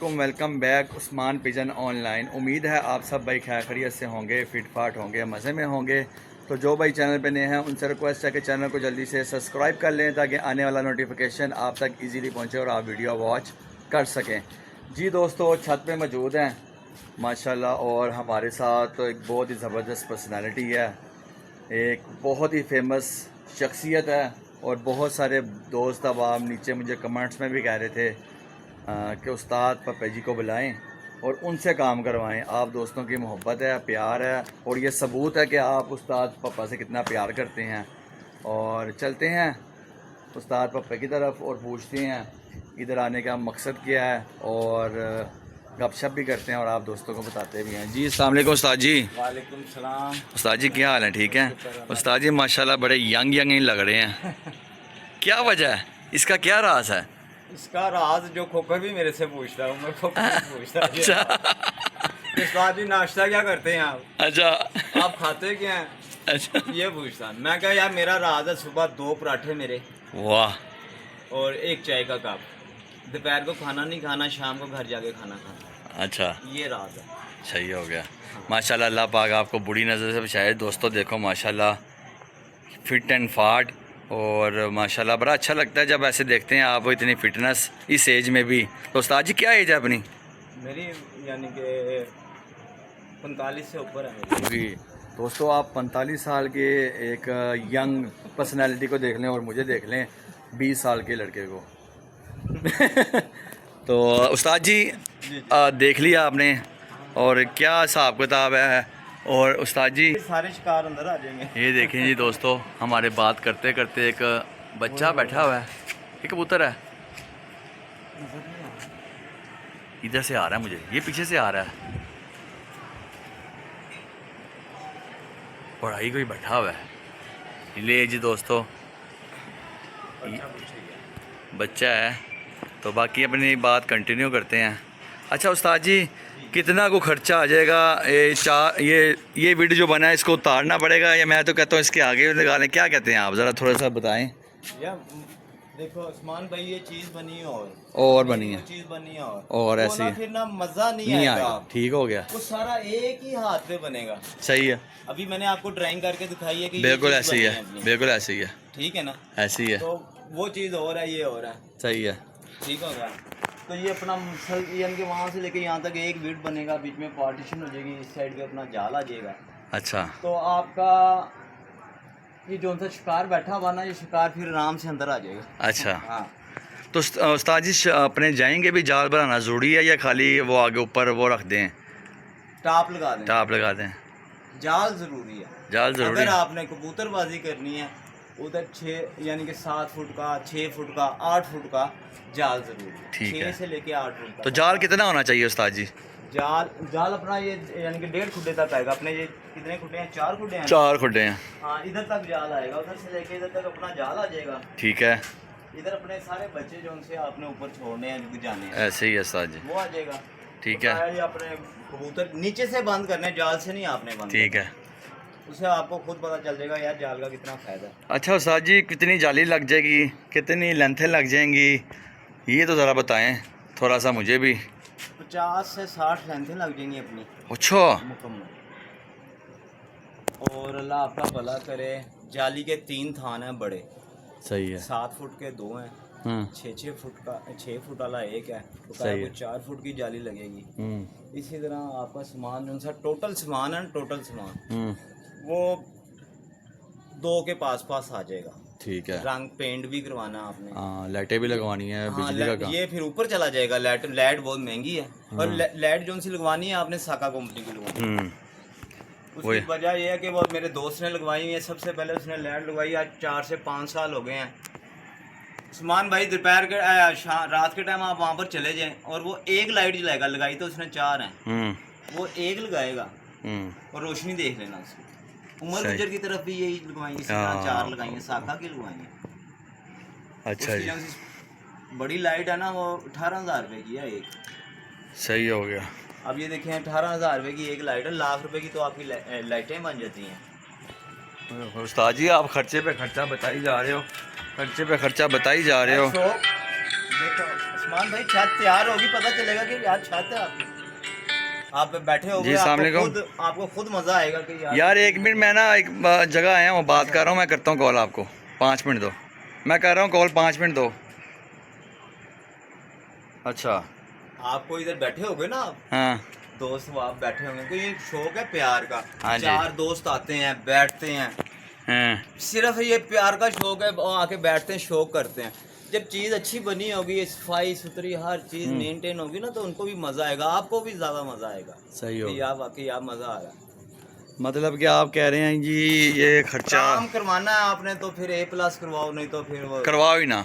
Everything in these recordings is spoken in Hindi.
वालेकुम, welcome back Usman pigeon online. उम्मीद है आप सब भाई खैर खैरियत से होंगे, फिट फाट होंगे, मज़े में होंगे। तो जो भाई चैनल पे नए हैं उनसे रिक्वेस्ट है कि चैनल को जल्दी से सब्सक्राइब कर लें ताकि आने वाला नोटिफिकेशन आप तक इजीली पहुंचे और आप वीडियो वॉच कर सकें। जी दोस्तों, छत पे मौजूद हैं माशाल्लाह, और हमारे साथ एक बहुत ही ज़बरदस्त पर्सनैलिटी है, एक बहुत ही फेमस शख्सियत है। और बहुत सारे दोस्त अब आप नीचे मुझे कमेंट्स में भी कह रहे थे कि उस्ताद पप्पे जी को बुलाएं और उनसे काम करवाएं। आप दोस्तों की मोहब्बत है, प्यार है, और ये सबूत है कि आप उस्ताद पप्पा से कितना प्यार करते हैं। और चलते हैं उस्ताद पप्पे की तरफ और पूछते हैं इधर आने का मकसद क्या है, और गपशप भी करते हैं और आप दोस्तों को बताते भी हैं। जी अस्सलाम वालेकुम उस्ताद जी। वालेकुम सलाम। उस्ताद जी क्या हाल है? ठीक है उस्ताद जी, माशाल्लाह बड़े यंग यंग ही लग रहे हैं। क्या वजह है, इसका क्या राज है? इसका राज जो खोकर भी मेरे से पूछता हूँ, मैं खोकर भी पूछता हूँ। अच्छा उस्ताद जी नाश्ता क्या करते हैं आप? अच्छा आप खाते क्या हैं? अच्छा, ये पूछता। मैं कहा यार मेरा राज है सुबह 2 पराठे मेरे वाह, और 1 चाय का कप। दोपहर को खाना नहीं खाना, शाम को घर जाके खाना खाना। अच्छा ये राज है। सही हो गया। माशाल्लाह, अल्लाह पाक आपको बुरी नज़र से बचाए। दोस्तों देखो माशाल्लाह फिट एंड फाट, और माशाल्लाह बड़ा अच्छा लगता है जब ऐसे देखते हैं आप इतनी फिटनेस इस एज में भी। तो उस्ताद जी क्या एज है अपनी? मेरी यानी कि 45 से ऊपर है मेरी। जी दोस्तों, आप 45 साल के एक यंग पर्सनैलिटी को देख लें और मुझे देख लें 20 साल के लड़के को। तो उस्ताद जी जी देख लिया आपने, और क्या हिसाब किताब है? और उस्ताद जी सारे शिकार अंदर आ जाएंगे। ये देखें जी दोस्तों, हमारे बात करते करते एक बच्चा बैठा हुआ है, एक कबूतर है, इधर से आ रहा है, मुझे ये पीछे से आ रहा है, पढ़ाई कोई बैठा हुआ है। ले जी दोस्तों, बच्चा है। तो बाकी अपनी बात कंटिन्यू करते हैं। अच्छा उस्ताद जी, कितना को खर्चा आ जाएगा ये वीडियो जो बना है, इसको उतारना पड़ेगा या मैं तो कहता हूँ इसके आगे लगा लें? क्या कहते हैं आप, ज़रा थोड़ा सा बताएं। यार देखो उस्मान भाई, ये चीज बनी और बनी है, चीज बनी है और वो ऐसी ना है, फिर ना मजा नहीं नहीं आएगा। आएगा, ठीक हो गया, वो सारा एक ही हाथ पे बनेगा। सही है, अभी मैंने आपको ड्राइंग करके दिखाई है कि बिल्कुल ये चीज ऐसी बनी है, अपनी। बिल्कुल ऐसी है, ठीक है ना? ऐसी है, तो वो चीज और है, ये और है। सही है, ठीक हो गया। तो ये अपना यानी कि वहाँ से लेके यहाँ तक एक बीट बनेगा, बीच में पार्टीशन हो जाएगी, इस साइड पे अपना जाल आ जाएगा। अच्छा तो आपका ये जो सा शिकार बैठा हुआ ना, ये शिकार फिर आराम से अंदर आ जाएगा। अच्छा। हाँ। तो उस्ताद जी अपने जाएंगे भी जाल बनाना ज़रूरी है या खाली वो आगे ऊपर वो रख दें, टाप लगा दें? टाप लगा दें? जाल जरूरी है। जाल ज़रूरी अगर है। आपने कबूतरबाजी करनी है उधर 6 यानी कि 7 फुट का, 6 फुट का, 8 फुट का जाल जरूरी है। ठीक 6 है। से लेके 8 फुट तो का जाल कितना होना चाहिए उस्ताद जी? जाल जाल अपना ये यानी कि 1.5 खुड्डे तक आएगा। अपने ये कितने खुड्डे हैं? 4 खुड्डे हैं। 4 खुड्डे हैं। हाँ, इधर तक जाल आएगा, उधर से लेके इधर तक अपना जाल आ जाएगा। ठीक है, इधर अपने सारे बच्चे जो उनसे आपने ऊपर छोड़ने हैं, जो जाने हैं, ऐसे ही है उस्ताद जी, वो आ जाएगा। ठीक तो है, ये अपने कबूतर नीचे से बंद करने, जाल से नहीं आपने बंद ठीक करने। है। उससे आपको खुद पता चल जाएगा यार जाल का कितना फायदा है। अच्छा उस्ताद जी, कितनी जाली लग जाएगी, कितनी लेंथें लग जाएंगी, ये तो ज़रा बताएं थोड़ा सा मुझे भी। 50 से 60 लेंथें लग जाएंगी अपनी अच्छा मुकम्मल। और अल्लाह आपका भला करे। जाली के 3 थान हैं बड़े, सही है। 7 फुट के 2 हैं, 6 फुट का 6 फुट वाला एक है, तो सही है। 4 फुट की जाली लगेगी। इसी तरह आपका सामान जो सा टोटल सामान है, टोटल सामान वो 2 के पास आ जाएगा। ठीक है। रंग पेंट भी करवाना आपने। हाँ, लाइटें भी लगवानी है, हाँ, बिजली का काम। ये फिर ऊपर चला जाएगा। लाइट बहुत महंगी है, और लाइट जो सी लगवानी है आपने साका कंपनी की लगवानी। उसकी वजह यह है कि वो मेरे दोस्त ने लगवाई है, सबसे पहले उसने लाइट लगवाई, आज 4 से 5 साल हो गए हैं। उस्मान भाई दोपहर के रात के टाइम आप वहाँ पर चले जाएं और वो एक लाइट जलाएगा, लगाई तो उसने 4 हैं, वो एक लगाएगा और रोशनी देख लेना उसकी। उमर गुजर की तरफ भी यही लगवाई, इसी तरह 4 लगाई हैं, साका की लगवाई हैं। अच्छा जी, बड़ी लाइट है ना, वो 18,000 रुपये की है एक। सही हो गया। अब ये देखें 18,000 रुपये की एक लाइट है, लाख रुपए की तो आपकी लाइटें बन जाती हैं। उस्ताद जी आप खर्चे पे खर्चा बताई जा रहे हो, खर्चे पे खर्चा बताई जा रहे हो। देखो उस्मान भाई छत तैयार होगी, पता चलेगा कि यार छत है आपकी। आप बैठे हो जी, अस्सलाम वालेकुम। आपको खुद मजा आएगा कि यार 1 मिनट, मैं ना एक जगह आया हूँ, बात कर रहा हूँ, मैं करता हूँ कॉल आपको। 5 मिनट दो, मैं कर रहा हूँ कॉल, 5 मिनट दो। अच्छा आपको इधर बैठे होगे ना आप, हाँ दोस्त वो आप बैठे होंगे, कोई एक शौक है प्यार का। हाँ जी। 4 दोस्त आते हैं, बैठते हैं, हाँ सिर्फ ये प्यार का शौक है, वो आके बैठते हैं, शौक करते हैं। जब चीज़ अच्छी बनी होगी, सफाई सुथरी हर चीज़ मेंटेन होगी ना, तो उनको भी मज़ा आएगा, आपको भी ज़्यादा मज़ा आएगा। सही हो। यार वाकई आप मज़ा आ रहा है। मतलब कि आप कह रहे हैं जी ये खर्चा काम करवाना है आपने तो फिर A+ करवाओ, नहीं तो फिर वो करवाओ ही ना।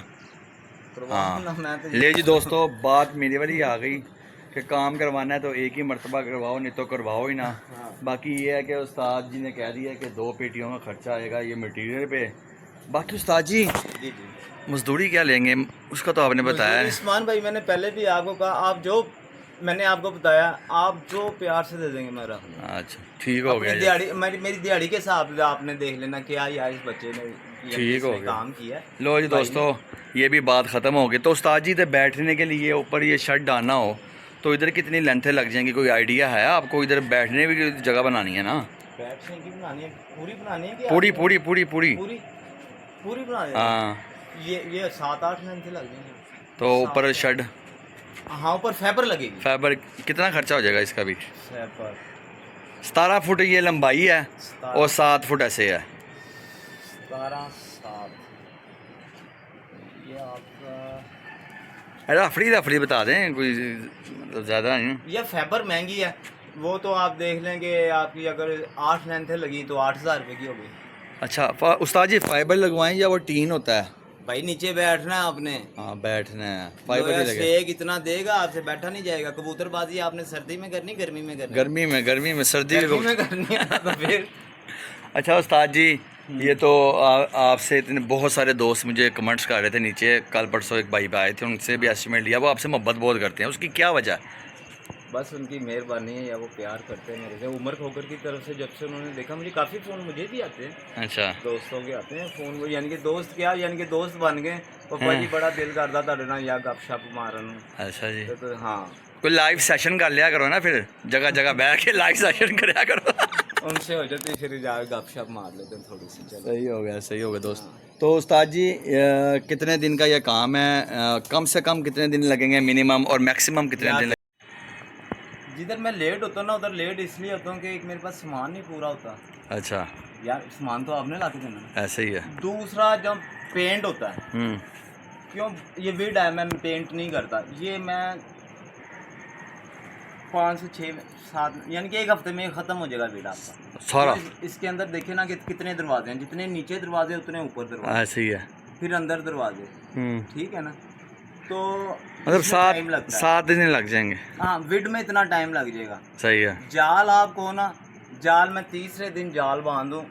करवाओ ना। मैं तो ले जी दोस्तों, बात मेरी वाली आ गई कि काम करवाना है तो एक ही मर्तबा करवाओ, नहीं तो करवाओ ही ना। हाँ। बाकी ये है कि उस्ताद जी ने कह दिया कि 2 पेटियों का खर्चा आएगा ये मटेरियल पे। बाकी उस्ताद जी जी जी मजदूरी क्या लेंगे उसका तो आपने बताया मजदूरी है। उस्मान भाई, मैंने पहले भी आपको कहा, आप जो मैंने आपको बताया, आप जो प्यार से दे देंगे मैं रख लूँगा। अच्छा ठीक हो अपनी गया जी। दिहाड़ी, मेरी दिहाड़ी के हिसाब से आपने देख लेना क्या यार इस बच्चे ने ठीक हो इसने गया। काम किया है। लो जी भाई दोस्तों, ये भी बात ख़त्म हो गई। तो उस्ताद जी, तो बैठने के लिए ऊपर ये शर्ट डालना हो तो इधर कितनी लेंथें लग जाएंगी, कोई आइडिया है आपको? इधर बैठने भी जगह बनानी है ना? बैठने की बनानी है, पूरी बनानी है कि पूरी आपने- पूरी पूरी पूरी पूरी पूरी बनानी है। हाँ। ये 7-8 लेंथ लग जाएंगे। तो ऊपर 7 शर्ट हाँ, ऊपर फाइबर लगेगी। फाइबर कितना खर्चा हो जाएगा इसका भी? फाइबर 17 फुट ये लंबाई है और 7 फुट ऐसे है। 17-7 ये आपका, अरे रफड़ी बता दें, कोई मतलब ज़्यादा नहीं। ये फाइबर महंगी है, वो तो आप देख लेंगे, आपकी अगर 8 लेंथ लगी तो 8,000 रुपये की होगी। अच्छा उस्ताद जी, फाइबर लगवाएं या वो टीन होता है? भाई नीचे बैठना है आपने, हाँ बैठना है, फाइबर लोया ही लगे। सेक इतना देगा आपसे बैठा नहीं जाएगा। कबूतरबाजी आपने सर्दी में करनी, गर्मी में करनी? गर्मी में सर्दी गर्मी को। में करनी है तो फिर अच्छा उस्ताद जी, ये तो आपसे इतने बहुत सारे दोस्त मुझे कमेंट्स कर रहे थे नीचे, कल परसों एक भाई आए थे, उनसे भी एस्टिमेट लिया, वो आपसे मोहब्बत बहुत करते हैं, उसकी क्या वजह है? बस उनकी मेहरबानी है, या वो प्यार करते हैं मेरे से। उमर खोकर की तरफ से जब से उन्होंने देखा, मुझे काफ़ी फ़ोन मुझे भी आते हैं, अच्छा दोस्तों के आते हैं फ़ोन, वो यानी कि दोस्त क्या, यानी कि दोस्त बन गए। पापा जी बड़ा दिल करता ਤੁਹਾਡੇ ਨਾਲ या गपशप मारन। अच्छा जी, तो हाँ, कोई लाइव सेशन कर लिया करो ना, फिर जगह जगह बैठ के लाइव सेशन कराया करो। उनसे हो जाती फिर जा गपशप मार लेते हैं थोड़ी सी। चलो सही हो गया दोस्त। तो उस्ताद जी कितने दिन का ये काम है? कम से कम कितने दिन लगेंगे मिनिमम, और मैक्सिमम कितने दिन लगेंगे? जिधर मैं लेट होता हूँ ना, उधर लेट इसलिए होता हूँ कि एक मेरे पास सामान नहीं पूरा होता। अच्छा यार सामान तो आपने ला के देना है। ऐसे ही है। दूसरा जब पेंट होता है, क्यों ये विड है, मैं पेंट नहीं करता, ये मैं 5 से 6-7 यानी कि 1 हफ्ते में ख़त्म हो जाएगा विड आपका सारा। इसके अंदर देखे ना कि कितने दरवाजे हैं, जितने नीचे दरवाजे उतने ऊपर दरवाजे, ऐसे ही है। फिर अंदर दरवाजे, ठीक है ना। तो मतलब इसमें टाइम लगता है। 7 दिन लग जाएंगे। हाँ, विड में इतना टाइम लग जाएगा। सही है। जाल आपको ना, जाल मैं तीसरे दिन जाल बांधूँ,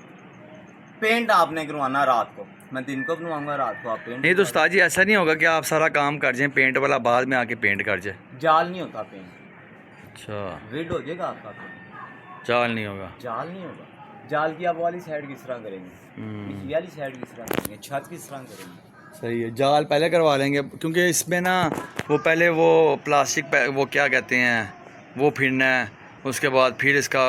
पेंट आपने करवाना रात को, मैं दिन को बनवाऊंगा, रात को आप पेंट। नहीं तो उस्ताद जी, ऐसा नहीं होगा कि आप सारा काम कर जाएं, पेंट वाला बाद में आके पेंट कर जाए? जाल नहीं होता पेंट, अच्छा विड हो जाएगा आपका पेंट, चाल नहीं होगा। जाल नहीं होगा। जाल की आप वाली साइड किस तरह करेंगे, पिछली वाली साइड किस तरह करेंगे, छत किस तरह करेंगे? सही है, जाल पहले करवा लेंगे, क्योंकि इसमें ना वो पहले वो प्लास्टिक वो क्या कहते हैं वो फिरना है, उसके बाद फिर इसका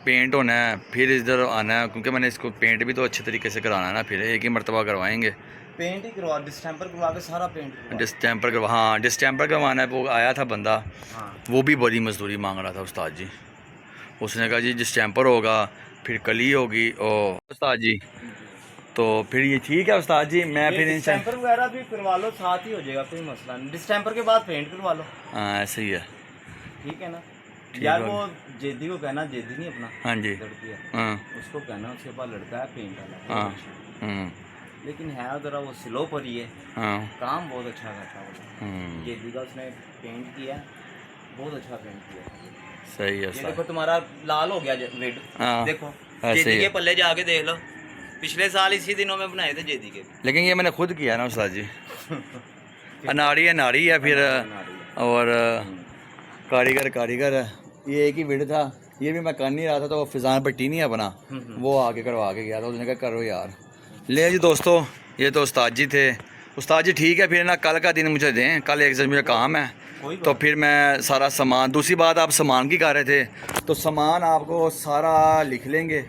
पेंट होना है, फिर इधर आना है, क्योंकि मैंने इसको पेंट भी तो अच्छे तरीके से कराना है ना, फिर एक ही मरतबा करवाएंगे। पेंट ही करवा, डिस्टेंपर करवा के सारा पेंट करवा। डिस्टेंपर करवा, हाँ डिस्टेंपर करवाना है। वो आया था बंदा, हाँ, वो भी बड़ी मजदूरी मांग रहा था उस्ताद जी। उसने कहा जी डिस्टेंपर होगा, फिर कली होगी। ओ उस्ताद जी, तो फिर ये ठीक है उस्ताद जी, मैं फिर डिस्टेंपर वगैरह भी करवा लो, साथ ही हो जाएगा, कोई मसला नहीं। डिस्टेंपर के बाद पेंट करवा लो। हाँ ऐसे ही है। ठीक है ना यार। वो जेदी को कहना, जेदी नहीं अपना, हाँ जी, लड़की है, हाँ उसको कहना, उसके पास लड़का है पेंट वाला, हाँ लेकिन है जरा वो स्लो पर ही है, हाँ काम बहुत अच्छा करता है वो। जेदी का उसने पेंट किया, बहुत अच्छा पेंट किया। सही है ये उस्ताद। देखो तुम्हारा लाल हो गया रेड, हाँ देखो ऐसे जेदी ही के है। पल्ले जाके देख लो, पिछले साल इसी दिनों में बनाए थे जेदी के। लेकिन ये मैंने खुद किया ना उस्ताद जी। अनाड़ी है फिर, और कारीगर है। ये एक ही विड था, ये भी मैं कर नहीं रहा था, तो वो फिजान पट्टी नहीं है अपना, वो आके करवा के गया था, उसने कहा करो यार। ले जी दोस्तों, ये तो उस्ताद जी थे, उस्ताद जी ठीक है, फिर ना कल का दिन मुझे दें, कल एक मुझे काम है, कोई तो फिर मैं सारा सामान, दूसरी बात आप सामान की कह रहे थे, तो सामान आपको सारा लिख लेंगे,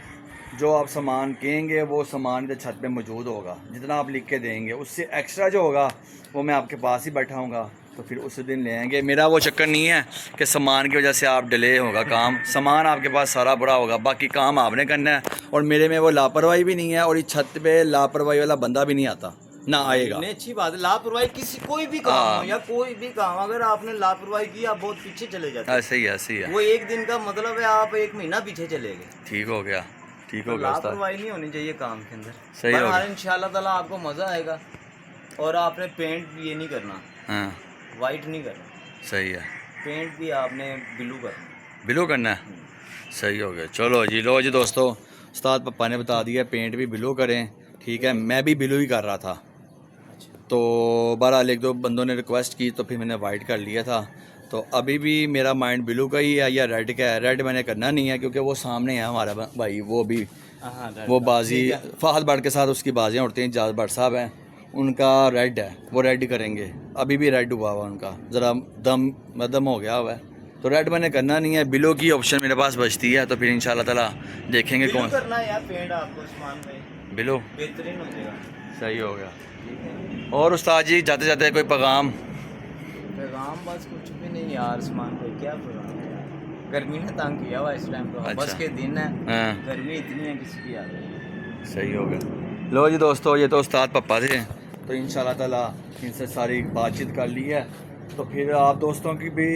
जो आप सामान कहेंगे वो सामान के छत पे मौजूद होगा, जितना आप लिख के देंगे, उससे एक्स्ट्रा जो होगा वो मैं आपके पास ही बैठा हूँगा, तो फिर उस दिन ले आएंगे। मेरा वो चक्कर नहीं है कि सामान की वजह से आप डिले होगा काम, सामान आपके पास सारा बड़ा होगा, बाकी काम आपने करना है, और मेरे में वो लापरवाही भी नहीं है, और इस छत पे लापरवाही वाला बंदा भी नहीं आता, ना आएगा। नहीं, अच्छी बात है। लापरवाही किसी कोई भी काम हो या कोई भी काम, अगर आपने लापरवाही की आप बहुत पीछे चले जाते हैं। ऐसे ही है। वो एक दिन का मतलब है आप 1 महीना पीछे चले गए। ठीक हो गया, ठीक तो हो गया उस्ताद। लापरवाही नहीं होनी चाहिए काम के अंदर। सही हो गया। इंशाल्लाह ताला आपको मजा आएगा। और आपने पेंट ये नहीं करना, हाँ वाइट नहीं करना, सही है, पेंट भी आपने ब्लू करना। ब्लू करना है, सही हो गया। चलो जी, लो जी दोस्तों, उस्ताद पप्पा ने बता दिया पेंट भी ब्लू करें, ठीक है। मैं भी ब्लू ही कर रहा था, तो बहरहाल एक दो बंदों ने रिक्वेस्ट की तो फिर मैंने वाइट कर लिया था। तो अभी भी मेरा माइंड ब्लू का ही है या रेड का है। रेड मैंने करना नहीं है क्योंकि वो सामने है हमारा भाई, वो भी वो बाजी फहद भट्ट के साथ उसकी बाजियाँ उड़ती हैं, जाज भट्ट साहब हैं, उनका रेड है, वो रेड करेंगे। अभी भी रेड हुआ हुआ उनका, ज़रा दम हो गया हुआ है, तो रेड मैंने करना नहीं है। ब्लू की ऑप्शन मेरे पास बचती है, तो फिर इंशाल्लाह ताला देखेंगे कौन करना है यार पेंट आपको उस्मान भाई, ब्लू बेहतरीन हो जाएगा। सही हो गया। और उस्ताद जी जाते जाते कोई पैगाम? पैगाम बस कुछ भी नहीं यार उस्मान भाई, क्या पैगाम है यार, गर्मी ने तंग किया हुआ इस टाइम तो। अच्छा। बस के दिन है, हाँ गर्मी इतनी है किसी की याद नहीं। सही हो गया। लो जी दोस्तों, ये तो उस्ताद पप्पा थे, तो इंशाल्लाह ताला इनसे सारी बातचीत कर ली है। तो फिर आप दोस्तों की भी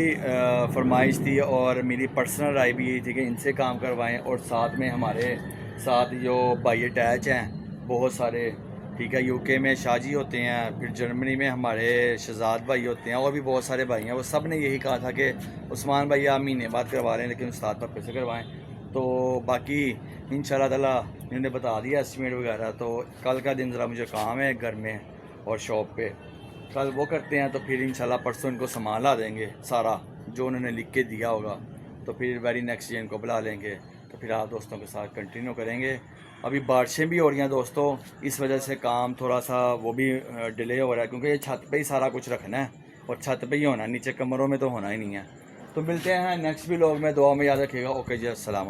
फरमाइश थी और मेरी पर्सनल राय भी यही थी कि इनसे काम करवाएं, और साथ में हमारे साथ जो भाई अटैच हैं बहुत सारे, ठीक है, यूके में शाहजी होते हैं, फिर जर्मनी में हमारे शहजाद भाई होते हैं, और भी बहुत सारे भाई हैं। वो सब ने यही कहा था कि उस्मान भाई आप महीने बाद करवा रहे हैं, लेकिन उस्ताद पप्पे से करवाएं। तो बाकी इंशाल्लाह ताला इन्होंने बता दिया एस्टिमेट वगैरह। तो कल का दिन ज़रा मुझे काम है घर में और शॉप पे, कल वो करते हैं, तो फिर इंशाल्लाह परसों इनको सामान ला देंगे सारा जो उन्होंने लिख के दिया होगा। तो फिर वेरी नेक्स्ट डे इनको बुला लेंगे, तो फिर आप दोस्तों के साथ कंटिन्यू करेंगे। अभी बारिशें भी हो रही हैं दोस्तों, इस वजह से काम थोड़ा सा वो भी डिले हो रहा है, क्योंकि ये छत पे ही सारा कुछ रखना है और छत पे ही होना है, नीचे कमरों में तो होना ही नहीं है। तो मिलते हैं नेक्स्ट व्लॉग में, दुआ में याद रखिएगा। ओके जी, अस्सलाम।